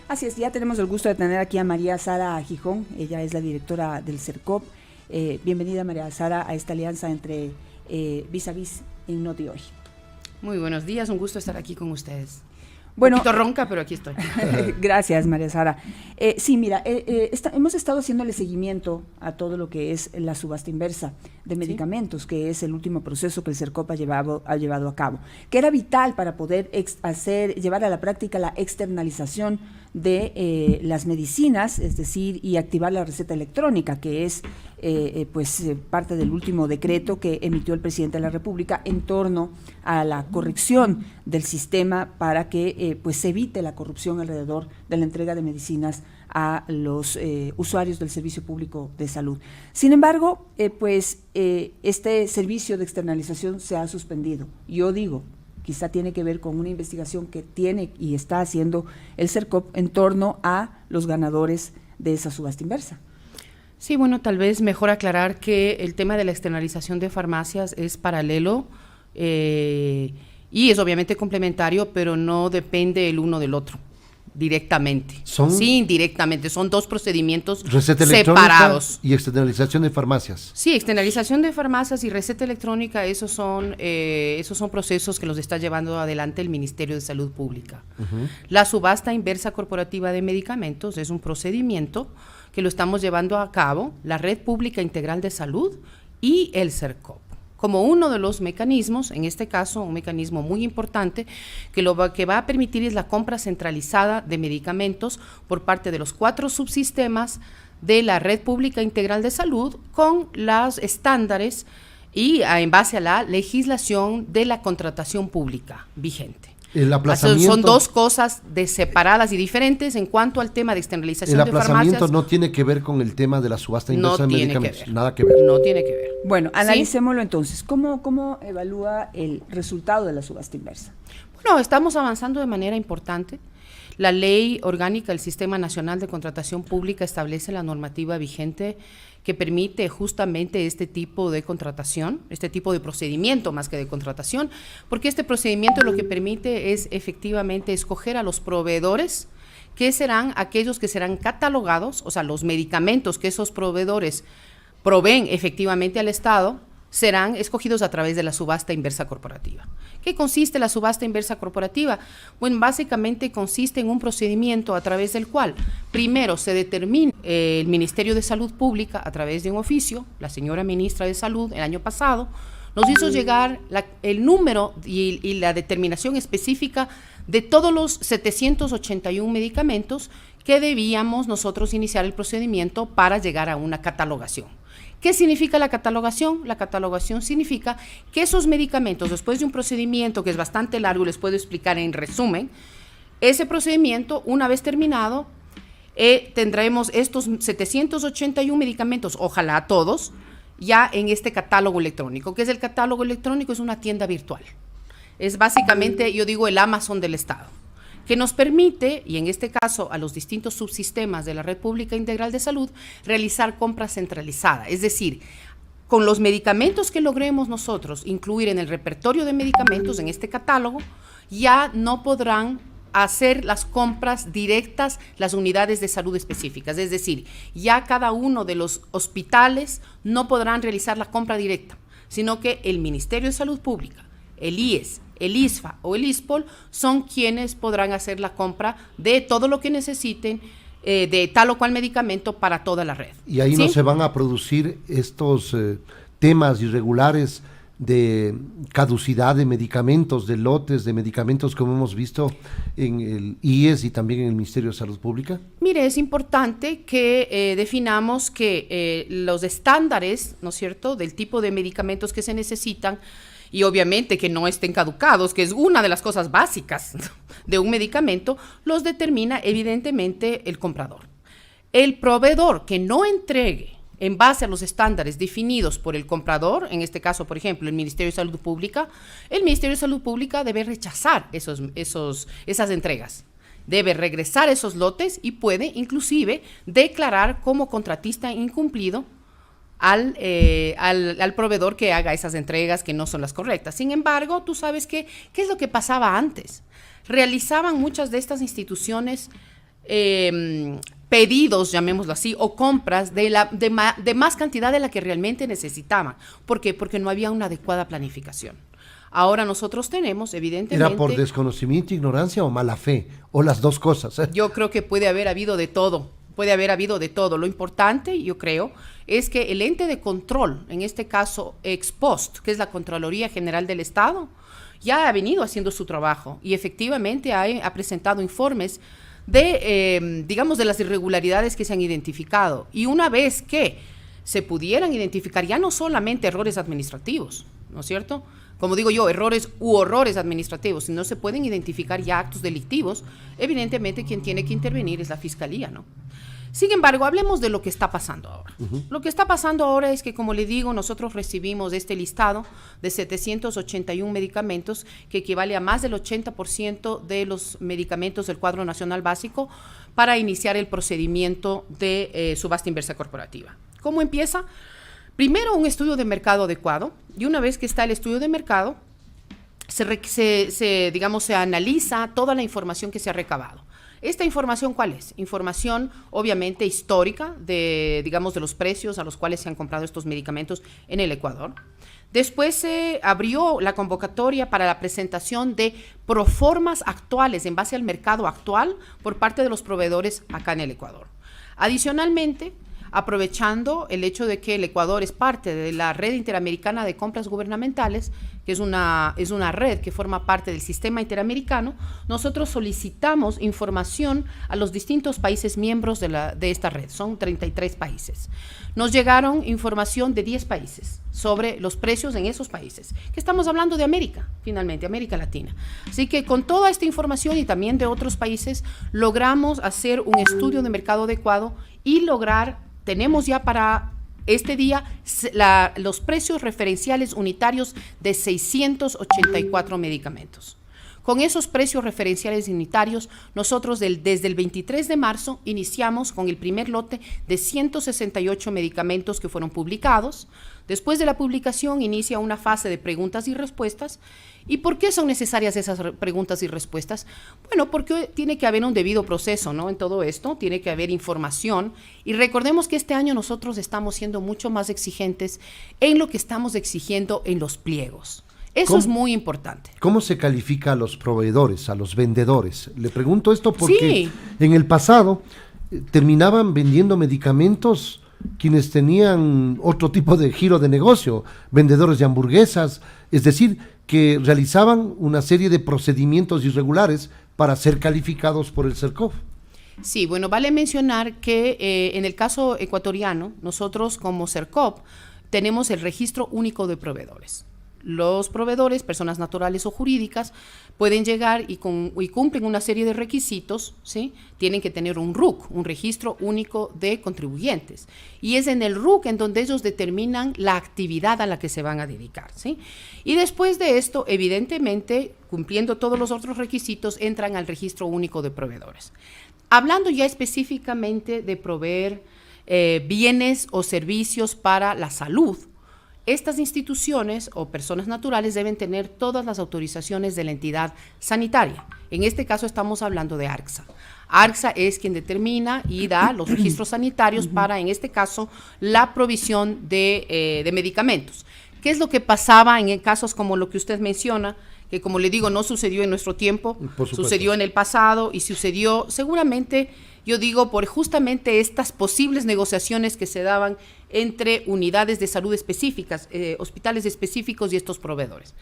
Así es, ya tenemos el gusto de tener aquí a María Sara Gijón, ella es la directora del CERCOP. Bienvenida, María Sara, a esta alianza entre Vis a Vis y Noti Hoy. Muy buenos días, un gusto estar aquí con ustedes. Bueno, un poquito ronca, pero aquí estoy. Gracias, María Sara. Sí, mira, hemos estado haciéndole seguimiento a todo lo que es la subasta inversa de medicamentos, ¿sí?, que es el último proceso que el CERCOP ha llevado a cabo, que era vital para poder llevar a la práctica la externalización de las medicinas, es decir, y activar la receta electrónica, que es parte del último decreto que emitió el presidente de la República en torno a la corrección del sistema para que se evite la corrupción alrededor de la entrega de medicinas a los usuarios del Servicio Público de Salud. Sin embargo, este servicio de externalización se ha suspendido. Yo digo, quizá tiene que ver con una investigación que tiene y está haciendo el CERCOP en torno a los ganadores de esa subasta inversa. Sí, bueno, tal vez mejor aclarar que el tema de la externalización de farmacias es paralelo y es obviamente complementario, pero no depende el uno del otro directamente. Sí, indirectamente, son dos procedimientos separados. Y externalización de farmacias. Sí, externalización de farmacias y receta electrónica, esos son procesos que los está llevando adelante el Ministerio de Salud Pública. La subasta inversa corporativa de medicamentos es un procedimiento que lo estamos llevando a cabo la Red Pública Integral de Salud y el CERCOP, como uno de los mecanismos, en este caso un mecanismo muy importante, que lo que va a permitir es la compra centralizada de medicamentos por parte de los 4 subsistemas de la Red Pública Integral de Salud con los estándares y en base a la legislación de la contratación pública vigente. El aplazamiento, son dos cosas separadas y diferentes en cuanto al tema de externalización de farmacias. El aplazamiento no tiene que ver con el tema de la subasta inversa de medicamentos. Nada que ver. No tiene que ver. Bueno, analicémoslo entonces. ¿Cómo evalúa el resultado de la subasta inversa? Bueno, estamos avanzando de manera importante. La Ley Orgánica del Sistema Nacional de Contratación Pública establece la normativa vigente que permite justamente este tipo de contratación, este tipo de procedimiento más que de contratación, porque este procedimiento lo que permite es efectivamente escoger a los proveedores que serán aquellos que serán catalogados, o sea, los medicamentos que esos proveedores proveen efectivamente al Estado, serán escogidos a través de la subasta inversa corporativa. ¿Qué consiste la subasta inversa corporativa? Bueno, básicamente consiste en un procedimiento a través del cual, primero se determina el Ministerio de Salud Pública, a través de un oficio, la señora ministra de Salud el año pasado, nos hizo llegar el número y la determinación específica de todos los 781 medicamentos que debíamos nosotros iniciar el procedimiento para llegar a una catalogación. ¿Qué significa la catalogación? La catalogación significa que esos medicamentos, después de un procedimiento que es bastante largo, les puedo explicar en resumen, ese procedimiento, una vez terminado, tendremos estos 781 medicamentos, ojalá todos, ya en este catálogo electrónico. ¿Qué es el catálogo electrónico? Es una tienda virtual. Es básicamente, yo digo, el Amazon del Estado, que nos permite, y en este caso a los distintos subsistemas de la Red Pública Integral de Salud, realizar compra centralizada. Es decir, con los medicamentos que logremos nosotros incluir en el repertorio de medicamentos, en este catálogo, ya no podrán hacer las compras directas las unidades de salud específicas. Es decir, ya cada uno de los hospitales no podrán realizar la compra directa, sino que el Ministerio de Salud Pública, el IES, el ISFA o el ISPOL son quienes podrán hacer la compra de todo lo que necesiten de tal o cual medicamento para toda la red. Y ahí, ¿sí?, no se van a producir estos temas irregulares de caducidad de medicamentos, de lotes de medicamentos, como hemos visto en el IES y también en el Ministerio de Salud Pública. Mire, es importante que definamos que los estándares, ¿no es cierto?, del tipo de medicamentos que se necesitan, y obviamente que no estén caducados, que es una de las cosas básicas de un medicamento, los determina evidentemente el comprador. El proveedor que no entregue en base a los estándares definidos por el comprador, en este caso, por ejemplo, el Ministerio de Salud Pública, el Ministerio de Salud Pública debe rechazar esas entregas. Debe regresar esos lotes y puede inclusive declarar como contratista incumplido al proveedor que haga esas entregas que no son las correctas. Sin embargo, tú sabes ¿qué es lo que pasaba antes? Realizaban muchas de estas instituciones pedidos, llamémoslo así, o compras de más cantidad de la que realmente necesitaban. ¿Por qué? Porque no había una adecuada planificación. Ahora nosotros tenemos, evidentemente... ¿Era por desconocimiento, ignorancia o mala fe? ¿O las dos cosas? Yo creo que puede haber habido de todo. Puede haber habido de todo. Lo importante, yo creo, es que el ente de control, en este caso ex post, que es la Contraloría General del Estado, ya ha venido haciendo su trabajo y efectivamente ha presentado informes de, digamos, de las irregularidades que se han identificado. Y una vez que se pudieran identificar ya no solamente errores administrativos, ¿no es cierto?, como digo yo, errores u horrores administrativos, si no se pueden identificar ya actos delictivos, evidentemente quien tiene que intervenir es la Fiscalía, ¿no? Sin embargo, hablemos de lo que está pasando ahora. Lo que está pasando ahora es que, como le digo, nosotros recibimos este listado de 781 medicamentos, que equivale a más del 80% de los medicamentos del cuadro nacional básico, para iniciar el procedimiento de subasta inversa corporativa. ¿Cómo empieza? Primero, un estudio de mercado adecuado, y una vez que está el estudio de mercado, se analiza toda la información que se ha recabado. ¿Esta información cuál es? Información, obviamente, histórica de los precios a los cuales se han comprado estos medicamentos en el Ecuador. Después se abrió la convocatoria para la presentación de proformas actuales en base al mercado actual por parte de los proveedores acá en el Ecuador. Adicionalmente, aprovechando el hecho de que el Ecuador es parte de la Red Interamericana de Compras Gubernamentales, que es una red que forma parte del sistema interamericano, nosotros solicitamos información a los distintos países miembros de esta red, son 33 países. Nos llegaron información de 10 países sobre los precios en esos países, que estamos hablando de América, finalmente, América Latina. Así que con toda esta información y también de otros países, logramos hacer un estudio de mercado adecuado y tenemos ya para este día los precios referenciales unitarios de 684 medicamentos. Con esos precios referenciales unitarios, nosotros desde el 23 de marzo iniciamos con el primer lote de 168 medicamentos que fueron publicados. Después de la publicación inicia una fase de preguntas y respuestas. ¿Y por qué son necesarias esas preguntas y respuestas? Bueno, porque tiene que haber un debido proceso, ¿no? En todo esto tiene que haber información, y recordemos que este año nosotros estamos siendo mucho más exigentes en lo que estamos exigiendo en los pliegos. Eso es muy importante. ¿Cómo se califica a los proveedores, a los vendedores? Le pregunto esto porque en el pasado terminaban vendiendo medicamentos quienes tenían otro tipo de giro de negocio, vendedores de hamburguesas, es decir, que realizaban una serie de procedimientos irregulares para ser calificados por el CERCOP. Sí, bueno, vale mencionar que en el caso ecuatoriano, nosotros como CERCOP tenemos el registro único de proveedores. Los proveedores, personas naturales o jurídicas, pueden llegar y cumplen una serie de requisitos, ¿sí? Tienen que tener un RUC, un registro único de contribuyentes. Y es en el RUC en donde ellos determinan la actividad a la que se van a dedicar, ¿sí? Y después de esto, evidentemente, cumpliendo todos los otros requisitos, entran al registro único de proveedores. Hablando ya específicamente de proveer bienes o servicios para la salud, estas instituciones o personas naturales deben tener todas las autorizaciones de la entidad sanitaria. En este caso estamos hablando de ARCSA. ARCSA es quien determina y da los registros sanitarios para, en este caso, la provisión de medicamentos. ¿Qué es lo que pasaba en casos como lo que usted menciona? Que, como le digo, no sucedió en nuestro tiempo, sucedió en el pasado y sucedió seguramente, yo digo, por justamente estas posibles negociaciones que se daban entre unidades de salud específicas, hospitales específicos y estos proveedores.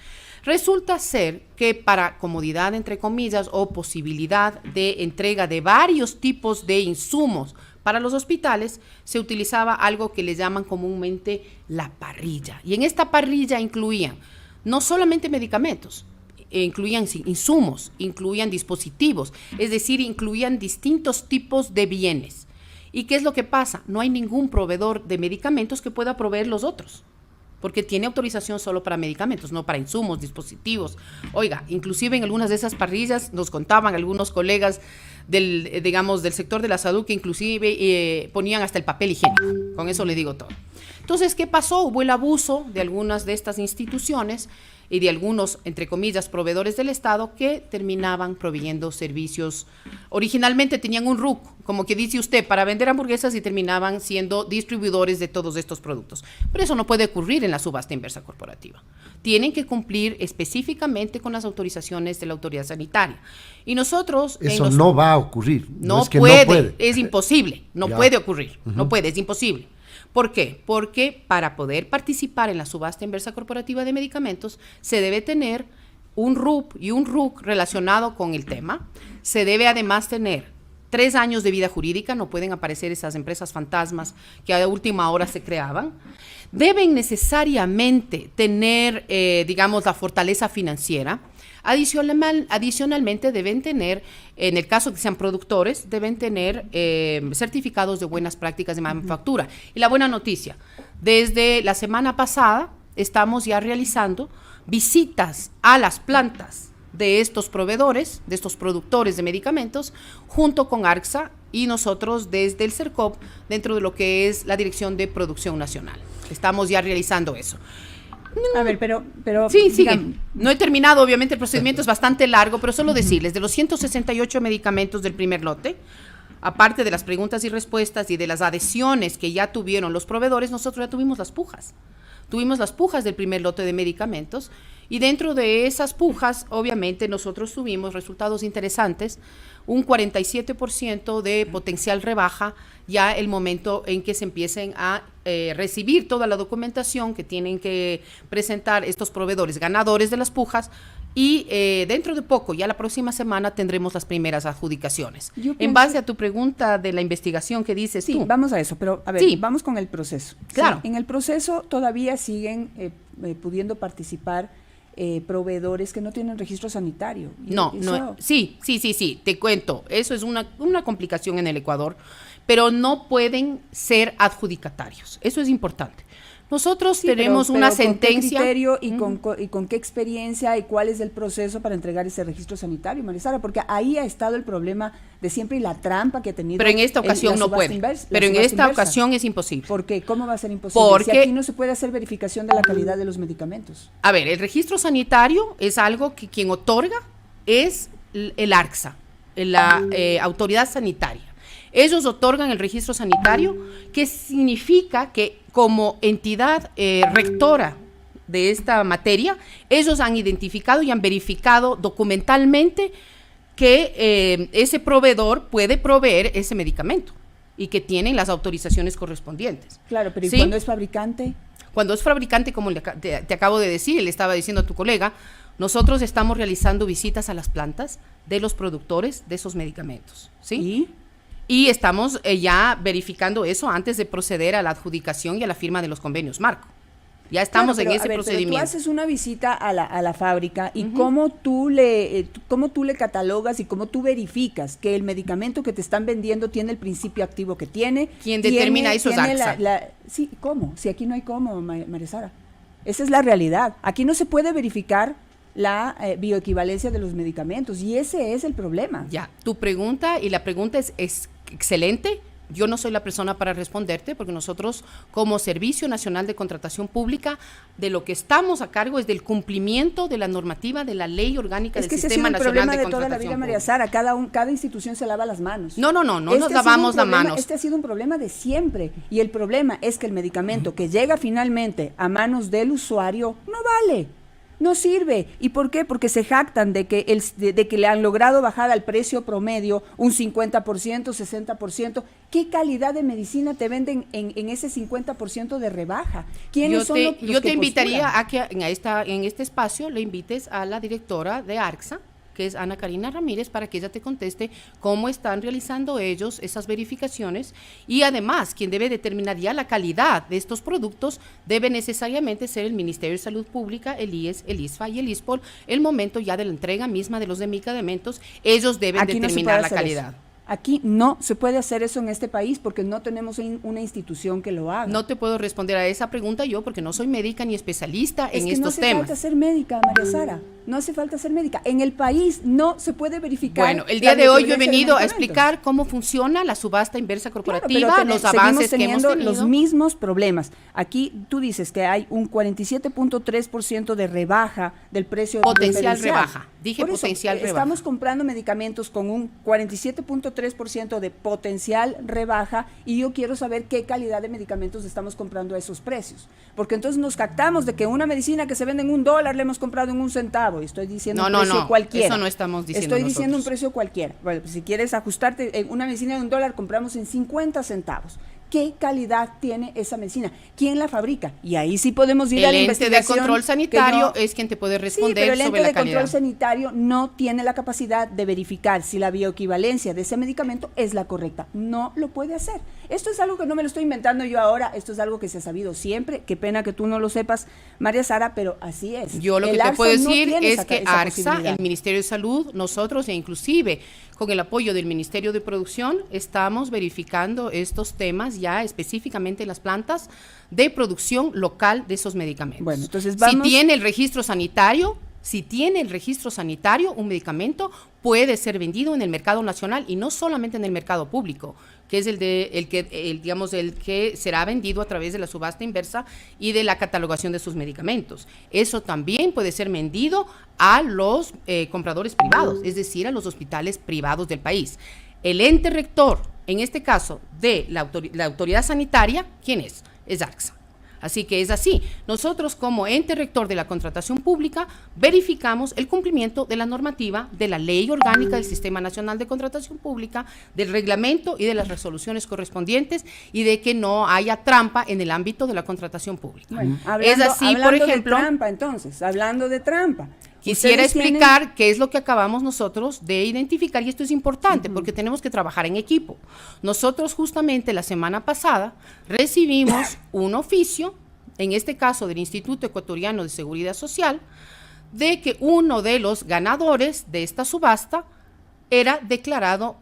Resulta ser que para comodidad, entre comillas, o posibilidad de entrega de varios tipos de insumos para los hospitales, se utilizaba algo que le llaman comúnmente la parrilla. Y en esta parrilla incluían no solamente medicamentos, incluían insumos, incluían dispositivos, es decir, incluían distintos tipos de bienes. ¿Y qué es lo que pasa? No hay ningún proveedor de medicamentos que pueda proveer los otros, porque tiene autorización solo para medicamentos, no para insumos, dispositivos. Oiga, inclusive en algunas de esas parrillas nos contaban algunos colegas del sector de la salud que inclusive ponían hasta el papel higiénico. Con eso le digo todo. Entonces, ¿qué pasó? Hubo el abuso de algunas de estas instituciones y de algunos, entre comillas, proveedores del Estado que terminaban proveyendo servicios. Originalmente tenían un RUC, como que dice usted, para vender hamburguesas y terminaban siendo distribuidores de todos estos productos. Pero eso no puede ocurrir en la subasta inversa corporativa. Tienen que cumplir específicamente con las autorizaciones de la autoridad sanitaria. Y nosotros... Eso no va a ocurrir. No, es que puede, no puede, es imposible, no ya. puede ocurrir, no puede, es imposible. ¿Por qué? Porque para poder participar en la subasta inversa corporativa de medicamentos se debe tener un RUP y un RUC relacionado con el tema. Se debe además tener 3 años de vida jurídica, no pueden aparecer esas empresas fantasmas que a última hora se creaban. Deben necesariamente tener, digamos, la fortaleza financiera. Adicionalmente deben tener, en el caso que sean productores, deben tener certificados de buenas prácticas de manufactura. Y la buena noticia, desde la semana pasada estamos ya realizando visitas a las plantas de estos proveedores, de estos productores de medicamentos, junto con ARCSA y nosotros desde el CERCOP, dentro de lo que es la Dirección de Producción Nacional. Estamos ya realizando eso. A ver, pero sí, sigue. No he terminado, obviamente el procedimiento es bastante largo, pero solo decirles, de los 168 medicamentos del primer lote, aparte de las preguntas y respuestas y de las adhesiones que ya tuvieron los proveedores, nosotros ya tuvimos las pujas. Tuvimos las pujas del primer lote de medicamentos y dentro de esas pujas, obviamente, nosotros tuvimos resultados interesantes, un 47% de potencial rebaja ya el momento en que se empiecen a recibir toda la documentación que tienen que presentar estos proveedores ganadores de las pujas y dentro de poco, ya la próxima semana, tendremos las primeras adjudicaciones. En base a tu pregunta de la investigación que dices sí, tú. Vamos a eso, pero a ver, sí, vamos con el proceso. Claro. Sí, en el proceso todavía siguen pudiendo participar proveedores que no tienen registro sanitario. No, sí, te cuento, eso es una complicación en el Ecuador, pero no pueden ser adjudicatarios, eso es importante. Nosotros tenemos una sentencia. ¿Con qué criterio y con qué experiencia y cuál es el proceso para entregar ese registro sanitario, María Sara? Porque ahí ha estado el problema de siempre y la trampa que ha tenido. Pero en esta ocasión no puede. Pero en esta ocasión es imposible. ¿Por qué? ¿Cómo va a ser imposible? Porque si aquí no se puede hacer verificación de la calidad de los medicamentos. A ver, el registro sanitario es algo que quien otorga es el ARCSA, la autoridad sanitaria. Ellos otorgan el registro sanitario, que significa que como entidad rectora de esta materia, ellos han identificado y han verificado documentalmente que ese proveedor puede proveer ese medicamento y que tienen las autorizaciones correspondientes. Claro, pero ¿y ¿sí? cuando es fabricante? Cuando es fabricante, como te acabo de decir, le estaba diciendo a tu colega, nosotros estamos realizando visitas a las plantas de los productores de esos medicamentos, ¿sí? Y estamos ya verificando eso antes de proceder a la adjudicación y a la firma de los convenios marco. Ya estamos en ese procedimiento. Pero tú haces una visita a la fábrica y ¿cómo tú le catalogas y cómo tú verificas que el medicamento que te están vendiendo tiene el principio activo que tiene? ¿Quién determina eso es ARCSA? Sí, ¿cómo? Si aquí no hay cómo, María Sara. Esa es la realidad. Aquí no se puede verificar la bioequivalencia de los medicamentos y ese es el problema. Ya, tu pregunta y la pregunta es excelente. Yo no soy la persona para responderte porque nosotros como Servicio Nacional de Contratación Pública de lo que estamos a cargo es del cumplimiento de la normativa de la Ley Orgánica del Sistema Nacional de Contratación Pública. Es que ese ha sido el problema de toda la vida, María Sara, cada institución se lava las manos. No nos lavamos las manos. Este ha sido un problema de siempre y el problema es que el medicamento que llega finalmente a manos del usuario no vale. No sirve. ¿Y por qué? Porque se jactan de que le han logrado bajar al precio promedio un 50%, 60%. ¿Qué calidad de medicina te venden en ese 50% de rebaja? ¿Quiénes son los Yo te que invitaría postulan? a que en este espacio le invites a la directora de ARCSA, que es Ana Karina Ramírez, para que ella te conteste cómo están realizando ellos esas verificaciones y además quien debe determinar ya la calidad de estos productos debe necesariamente ser el Ministerio de Salud Pública, el IES, el ISFA y el ISPOL. El momento ya de la entrega misma de los medicamentos, ellos deben Aquí determinar no la calidad. Eso. Aquí no se puede hacer eso en este país porque no tenemos una institución que lo haga. No te puedo responder a esa pregunta yo porque no soy médica ni especialista en estos temas. No hace falta ser médica, María Sara. No hace falta ser médica. En el país no se puede verificar. Bueno, el día de hoy yo he venido a explicar cómo funciona la subasta inversa corporativa, claro, los avances que hemos tenido. Los mismos problemas. Aquí tú dices que hay un 47.3% de rebaja del precio potencial diferencial. Rebaja. Dije potencial rebaja. Estamos comprando medicamentos con un 47.3% de potencial rebaja y yo quiero saber qué calidad de medicamentos estamos comprando a esos precios. Porque entonces nos captamos de que una medicina que se vende en $1 la hemos comprado en 1 centavo. Y estoy diciendo un precio cualquiera. Eso no estamos diciendo Estoy diciendo un precio cualquiera. Bueno, pues si quieres ajustarte, en una medicina de $1 compramos en 50 centavos. ¿Qué calidad tiene esa medicina? ¿Quién la fabrica? Y ahí sí podemos ir a la investigación. El ente de control sanitario es quien te puede responder sobre la calidad. Sí, pero el ente de control sanitario no tiene la capacidad de verificar si la bioequivalencia de ese medicamento es la correcta. No lo puede hacer. Esto es algo que no me lo estoy inventando yo ahora, esto es algo que se ha sabido siempre. Qué pena que tú no lo sepas, María Sara, pero así es. Yo lo que te puedo decir es que ARSA, el Ministerio de Salud, nosotros e inclusive con el apoyo del Ministerio de Producción, estamos verificando estos temas ya específicamente en las plantas de producción local de esos medicamentos. Bueno, entonces vamos. Si tiene el registro sanitario, un medicamento puede ser vendido en el mercado nacional y no solamente en el mercado público, que es el que será vendido a través de la subasta inversa y de la catalogación de sus medicamentos. Eso también puede ser vendido a los compradores privados, es decir, a los hospitales privados del país. El ente rector, en este caso de la autoridad sanitaria, ¿quién es? Es ARSA. Así que es así. Nosotros como ente rector de la contratación pública verificamos el cumplimiento de la normativa, de la ley orgánica del Sistema Nacional de Contratación Pública, del reglamento y de las resoluciones correspondientes y de que no haya trampa en el ámbito de la contratación pública. Bueno, es así, por ejemplo. Hablando de trampa. Quisiera explicar qué es lo que acabamos nosotros de identificar, y esto es importante porque tenemos que trabajar en equipo. Nosotros justamente la semana pasada recibimos un oficio, en este caso del Instituto Ecuatoriano de Seguridad Social, de que uno de los ganadores de esta subasta era declarado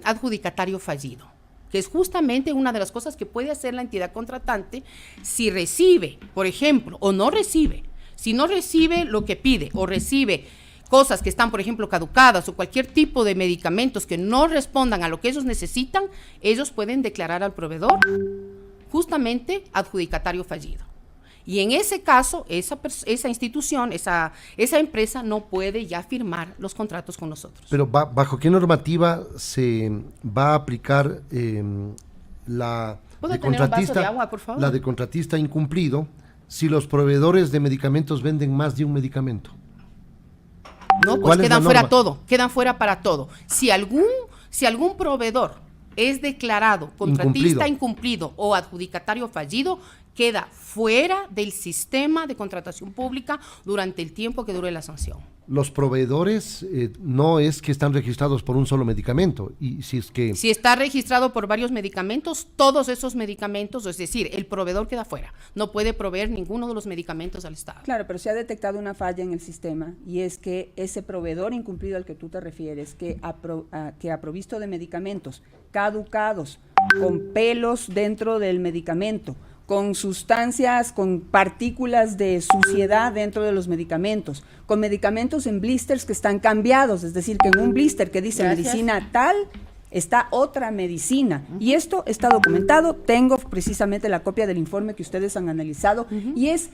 adjudicatario fallido, que es justamente una de las cosas que puede hacer la entidad contratante si recibe, por ejemplo, o no recibe. Si no recibe lo que pide o recibe cosas que están, por ejemplo, caducadas o cualquier tipo de medicamentos que no respondan a lo que ellos necesitan, ellos pueden declarar al proveedor justamente adjudicatario fallido. Y en ese caso, esa institución, esa empresa no puede ya firmar los contratos con nosotros. Pero ¿bajo qué normativa se va a aplicar la de contratista, de agua, por favor? La de contratista incumplido si los proveedores de medicamentos venden más de un medicamento? No, pues quedan fuera todo, quedan fuera para todo. Si algún proveedor es declarado contratista incumplido o adjudicatario fallido, queda fuera del sistema de contratación pública durante el tiempo que dure la sanción. Los proveedores no es que están registrados por un solo medicamento, y si está registrado por varios medicamentos, todos esos medicamentos, es decir, el proveedor queda fuera, no puede proveer ninguno de los medicamentos al Estado. Claro, pero se ha detectado una falla en el sistema, y es que ese proveedor incumplido al que tú te refieres, que ha provisto de medicamentos caducados, con pelos dentro del medicamento, con sustancias, con partículas de suciedad dentro de los medicamentos, con medicamentos en blisters que están cambiados, es decir, que en un blister que dice medicina tal, está otra medicina. Y esto está documentado, tengo precisamente la copia del informe que ustedes han analizado, y es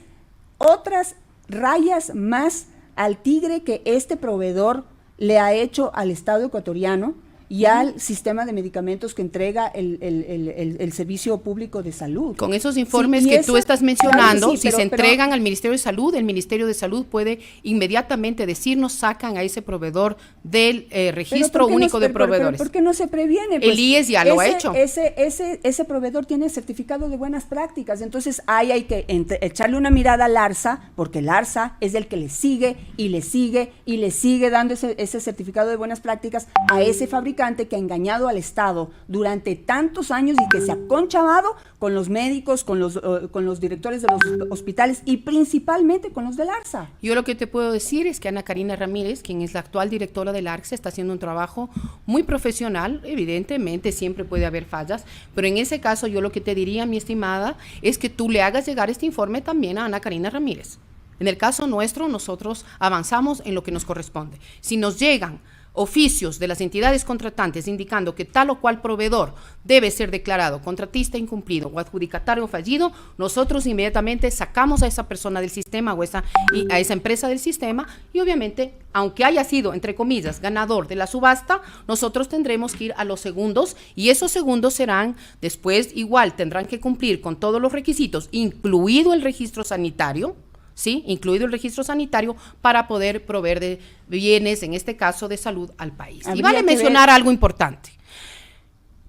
otras rayas más al tigre que este proveedor le ha hecho al Estado ecuatoriano y al sistema de medicamentos que entrega el Servicio Público de Salud. Con esos informes que tú estás mencionando, si se entregan al Ministerio de Salud, el Ministerio de Salud puede inmediatamente decirnos, sacan a ese proveedor del registro único de proveedores. ¿Por qué no se previene? Pues el IES ya lo ha hecho. Ese proveedor tiene certificado de buenas prácticas, entonces ahí hay que echarle una mirada al ARSA, porque el ARSA es el que le sigue y le sigue y le sigue dando ese certificado de buenas prácticas a ese fabricante, fabricante que ha engañado al Estado durante tantos años y que se ha conchavado con los médicos, con los directores de los hospitales y principalmente con los del ARSA. Yo lo que te puedo decir es que Ana Karina Ramírez, quien es la actual directora del ARSA, está haciendo un trabajo muy profesional. Evidentemente siempre puede haber fallas, pero en ese caso yo lo que te diría, mi estimada, es que tú le hagas llegar este informe también a Ana Karina Ramírez. En el caso nuestro, nosotros avanzamos en lo que nos corresponde. Si nos llegan oficios de las entidades contratantes indicando que tal o cual proveedor debe ser declarado contratista incumplido o adjudicatario fallido, nosotros inmediatamente sacamos a esa persona del sistema o a esa empresa del sistema y obviamente, aunque haya sido, entre comillas, ganador de la subasta, nosotros tendremos que ir a los segundos y esos segundos serán, después igual tendrán que cumplir con todos los requisitos, incluido el registro sanitario, ¿sí? Incluido el registro sanitario para poder proveer de bienes, en este caso de salud, al país. Y vale mencionar algo importante.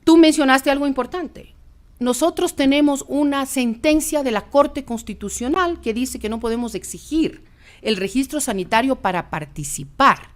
Tú mencionaste algo importante. Nosotros tenemos una sentencia de la Corte Constitucional que dice que no podemos exigir el registro sanitario para participar,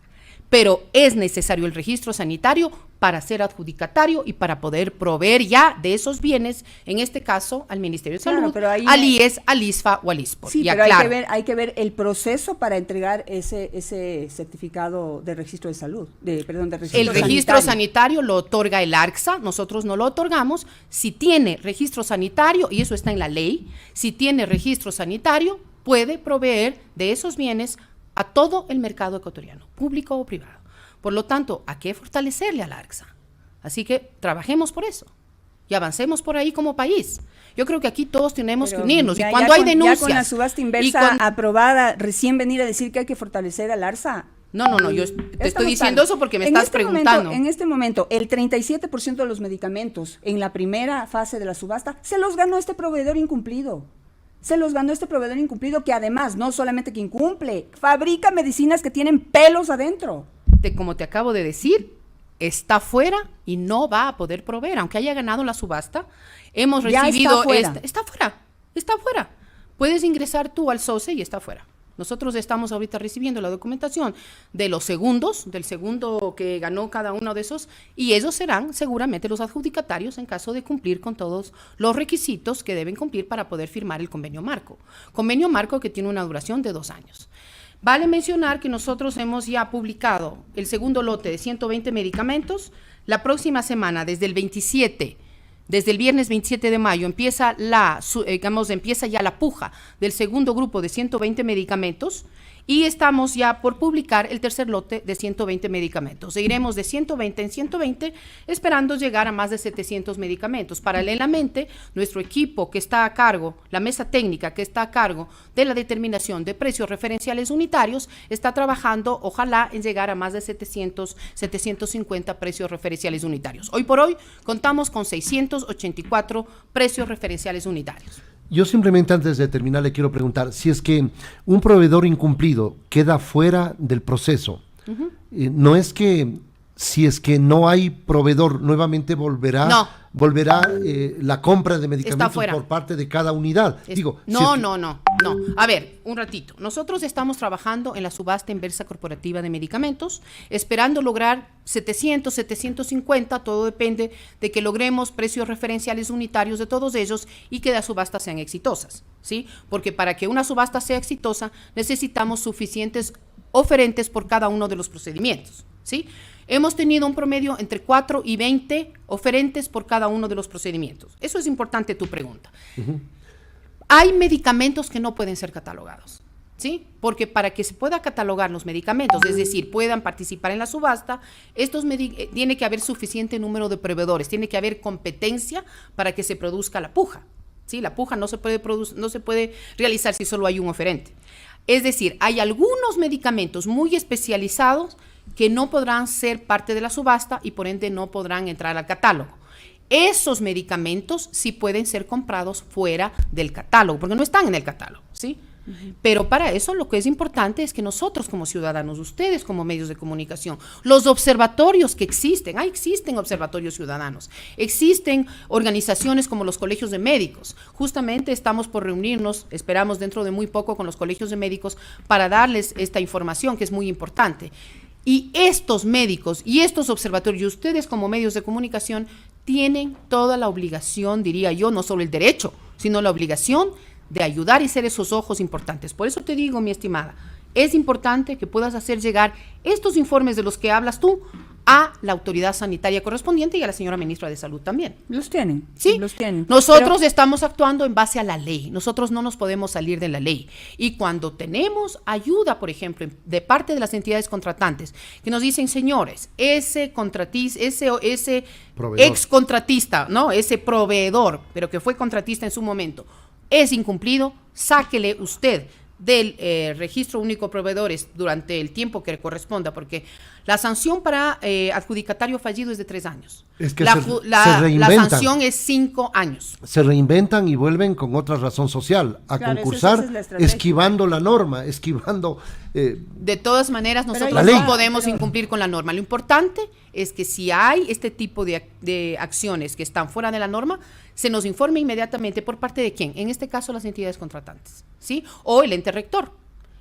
pero es necesario el registro sanitario para ser adjudicatario y para poder proveer ya de esos bienes, en este caso al Ministerio de Salud, al IES, al ISFA o al ISPOR. Sí, pero hay que ver el proceso para entregar ese certificado de registro de salud, de registro sanitario lo otorga el ARSA, nosotros no lo otorgamos. Si tiene registro sanitario, y eso está en la ley, si tiene registro sanitario, puede proveer de esos bienes a todo el mercado ecuatoriano, público o privado. Por lo tanto, hay que fortalecerle al ARSA. Así que trabajemos por eso y avancemos por ahí como país. Yo creo que aquí todos tenemos que unirnos. Y cuando hay denuncias... Ya con la subasta inversa aprobada, recién venir a decir que hay que fortalecer al ARSA. No, yo te estoy diciendo eso porque me estás preguntando. En este momento, el 37% de los medicamentos en la primera fase de la subasta se los ganó este proveedor incumplido. Se los ganó este proveedor incumplido que además, no solamente que incumple, fabrica medicinas que tienen pelos adentro. Como te acabo de decir, está fuera y no va a poder proveer. Aunque haya ganado la subasta, hemos recibido... Está fuera. Puedes ingresar tú al SOCE y está fuera. Nosotros estamos ahorita recibiendo la documentación de los segundos, del segundo que ganó cada uno de esos, y ellos serán seguramente los adjudicatarios en caso de cumplir con todos los requisitos que deben cumplir para poder firmar el convenio marco. Convenio marco que tiene una duración de 2 años. Vale mencionar que nosotros hemos ya publicado el segundo lote de 120 medicamentos. La próxima semana, desde el viernes 27 de mayo, empieza ya la puja del segundo grupo de 120 medicamentos y estamos ya por publicar el tercer lote de 120 medicamentos. Iremos de 120 en 120, esperando llegar a más de 700 medicamentos. Paralelamente, nuestro equipo que está a cargo, la mesa técnica que está a cargo de la determinación de precios referenciales unitarios, está trabajando, ojalá, en llegar a más de 700, 750 precios referenciales unitarios. Hoy por hoy contamos con 684 precios referenciales unitarios. Yo simplemente antes de terminar le quiero preguntar, si es que un proveedor incumplido queda fuera del proceso, no es que si es que no hay proveedor, nuevamente volverá la compra de medicamentos por parte de cada unidad. No. A ver, un ratito. Nosotros estamos trabajando en la subasta inversa corporativa de medicamentos, esperando lograr 700, 750, todo depende de que logremos precios referenciales unitarios de todos ellos y que las subastas sean exitosas, ¿sí? Porque para que una subasta sea exitosa necesitamos suficientes oferentes por cada uno de los procedimientos, ¿sí? Hemos tenido un promedio entre 4 y 20 oferentes por cada uno de los procedimientos. Eso es importante tu pregunta. Hay medicamentos que no pueden ser catalogados, ¿sí? Porque para que se pueda catalogar los medicamentos, es decir, puedan participar en la subasta, tiene que haber suficiente número de proveedores, tiene que haber competencia para que se produzca la puja, ¿sí? La puja no se puede realizar si solo hay un oferente. Es decir, hay algunos medicamentos muy especializados que no podrán ser parte de la subasta y por ende no podrán entrar al catálogo. Esos medicamentos sí pueden ser comprados fuera del catálogo, porque no están en el catálogo, ¿sí? Pero para eso lo que es importante es que nosotros como ciudadanos, ustedes como medios de comunicación, los observatorios que existen observatorios ciudadanos, existen organizaciones como los colegios de médicos. Justamente estamos por reunirnos, esperamos dentro de muy poco con los colegios de médicos para darles esta información que es muy importante. Y estos médicos y estos observatorios, y ustedes como medios de comunicación, tienen toda la obligación, diría yo, no solo el derecho, sino la obligación de ayudar y ser esos ojos importantes. Por eso te digo, mi estimada, es importante que puedas hacer llegar estos informes de los que hablas tú a la autoridad sanitaria correspondiente y a la señora ministra de Salud también. Los tienen. Sí, los tienen. Nosotros estamos actuando en base a la ley. Nosotros no nos podemos salir de la ley. Y cuando tenemos ayuda, por ejemplo, de parte de las entidades contratantes, que nos dicen, señores, ese contratista, ese ex contratista, ¿no? Ese proveedor, pero que fue contratista en su momento, es incumplido, sáquele usted del registro único de proveedores durante el tiempo que le corresponda, porque la sanción para adjudicatario fallido es de 3 años. Es que la reinventan. sanción es 5 años. Se reinventan y vuelven con otra razón social, a Claro, concursar, esa es la estrategia. esquivando la norma, esquivando... De todas maneras, nosotros La ley. no podemos incumplir con la norma. Lo importante es que si hay este tipo de acciones que están fuera de la norma, se nos informe inmediatamente por parte de quién. En este caso, las entidades contratantes, ¿sí? O el ente rector.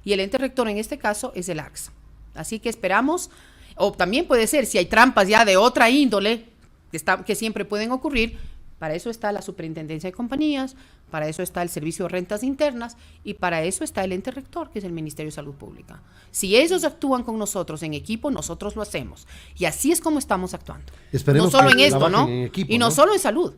Y el ente rector en este caso es el AXA. Así que esperamos, o también puede ser, si hay trampas ya de otra índole, que siempre pueden ocurrir, para eso está la Superintendencia de Compañías, para eso está el Servicio de Rentas Internas y para eso está el ente rector, que es el Ministerio de Salud Pública. Si ellos actúan con nosotros en equipo, nosotros lo hacemos. Y así es como estamos actuando. Esperemos no solo que en la esto, bajen ¿no? en equipo, Y no ¿no? solo en salud.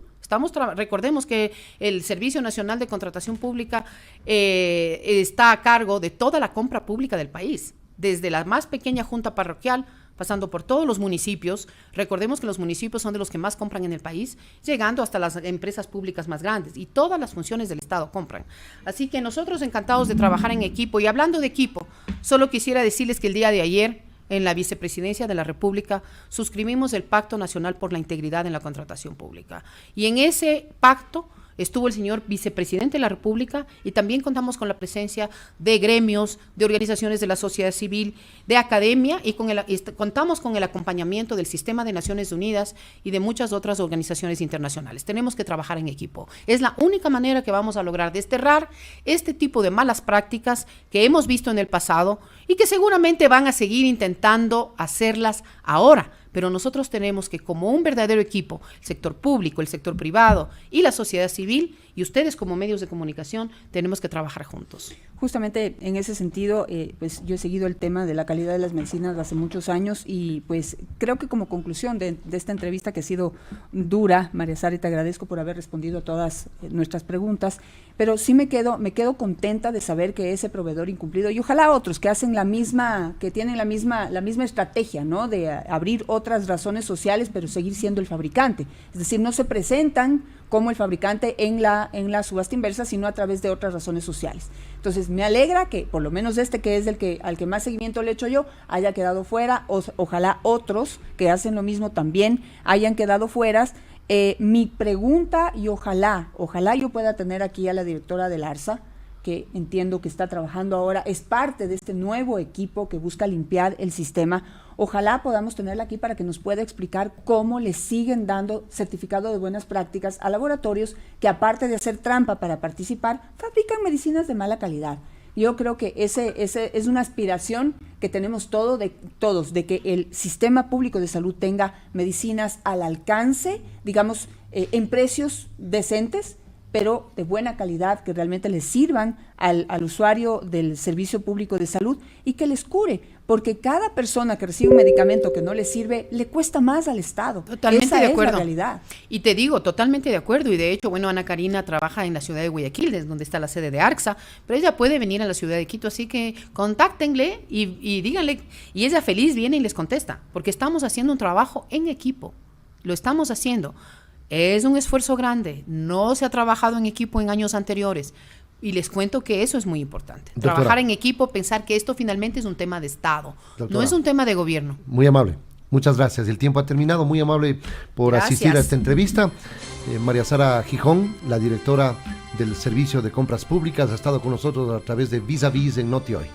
Recordemos que el Servicio Nacional de Contratación Pública está a cargo de toda la compra pública del país, desde la más pequeña junta parroquial, pasando por todos los municipios. Recordemos que los municipios son de los que más compran en el país, llegando hasta las empresas públicas más grandes, y todas las funciones del Estado compran. Así que nosotros encantados de trabajar en equipo. Y hablando de equipo, solo quisiera decirles que el día de ayer, en la Vicepresidencia de la República, suscribimos el Pacto Nacional por la Integridad en la Contratación Pública. Y en ese pacto estuvo el señor vicepresidente de la República, y también contamos con la presencia de gremios, de organizaciones de la sociedad civil, de academia, y contamos con el acompañamiento del Sistema de Naciones Unidas y de muchas otras organizaciones internacionales. Tenemos que trabajar en equipo. Es la única manera que vamos a lograr desterrar este tipo de malas prácticas que hemos visto en el pasado y que seguramente van a seguir intentando hacerlas ahora. Pero nosotros tenemos que, como un verdadero equipo, el sector público, el sector privado y la sociedad civil, y ustedes como medios de comunicación, tenemos que trabajar juntos. Justamente en ese sentido, pues yo he seguido el tema de la calidad de las medicinas hace muchos años, y pues creo que como conclusión de esta entrevista, que ha sido dura, María Sara, y te agradezco por haber respondido a todas nuestras preguntas, pero sí me quedo contenta de saber que ese proveedor incumplido, y ojalá otros que hacen que tienen la misma estrategia, ¿no? De abrir otras razones sociales, pero seguir siendo el fabricante. Es decir, no se presentan como el fabricante en la subasta inversa, sino a través de otras razones sociales. Entonces, me alegra que por lo menos que es al que más seguimiento le he hecho yo, haya quedado fuera. Ojalá otros que hacen lo mismo también hayan quedado fuera. Mi pregunta, y ojalá yo pueda tener aquí a la directora del ARSA, que entiendo que está trabajando ahora, es parte de este nuevo equipo que busca limpiar el sistema. Ojalá podamos tenerla aquí para que nos pueda explicar cómo le siguen dando certificado de buenas prácticas a laboratorios que, aparte de hacer trampa para participar, fabrican medicinas de mala calidad. Yo creo que ese es una aspiración que tenemos todos, de que el sistema público de salud tenga medicinas al alcance, digamos, en precios decentes, pero de buena calidad, que realmente les sirvan al usuario del servicio público de salud y que les cure, porque cada persona que recibe un medicamento que no le sirve, le cuesta más al Estado. Totalmente Esa de es acuerdo. la realidad. Y te digo, totalmente de acuerdo, y de hecho, bueno, Ana Karina trabaja en la ciudad de Guayaquil, es donde está la sede de ARSA, pero ella puede venir a la ciudad de Quito, así que contáctenle y díganle, y ella feliz viene y les contesta, porque estamos haciendo un trabajo en equipo, lo estamos haciendo. Es un esfuerzo grande, no se ha trabajado en equipo en años anteriores, y les cuento que eso es muy importante. Doctora. Trabajar en equipo, pensar que esto finalmente es un tema de Estado, Doctora. no es un tema de gobierno. Muy amable. Muchas gracias. El tiempo ha terminado. Muy amable por Gracias. asistir a esta entrevista. María Sara Gijón, la directora del Servicio de Compras Públicas, ha estado con nosotros a través de Vis a Vis en Noti Hoy.